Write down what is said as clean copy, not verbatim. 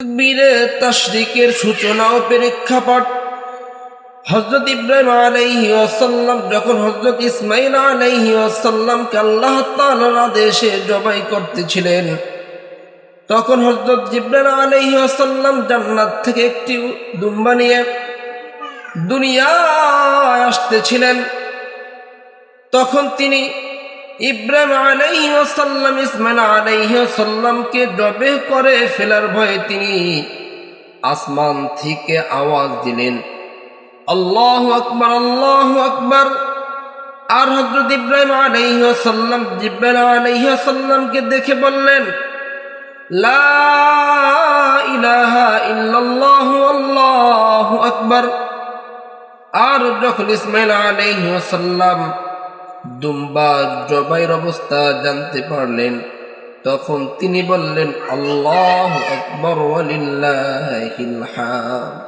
তাকবীরে তাশরিকের সূচনা ও প্রেক্ষাপট। হযরত ইব্রাহিম আলাইহিস সালাম যখন হযরত ইসমাঈল আলাইহিস সালামকে আল্লাহ তাআলার আদেশে জবাই করতেছিলেন, তখন হযরত জিবরাইল আলাইহিস সালাম জান্নাত থেকে একটি দুম্বা নিয়ে দুনিয়ায় আসতেছিলেন। তখন তিনি ইব্রাহিম আলাইহিস সালাম ইসমাঈল আলাইহিস সালামকে জবাই করে ফেলার ভয়ে তিনি আসমান থেকে আওয়াজ দিলেন, আল্লাহু আকবার, আল্লাহু আকবার। আর হযরত ইব্রাহিম আলাইহিস সালাম জিবরাইল আলাইহিস সালামকে দেখে বললেন, লা ইলাহা ইল্লাল্লাহু আল্লাহু আকবার। আর যখন ইসমাঈল আলাইহিস সালাম দুম্বা জবাইয়ের অবস্থা জানতে পারলেন, তখন তিনি বললেন, আল্লাহু আকবার ওয়া লিল্লাহিল হামদ।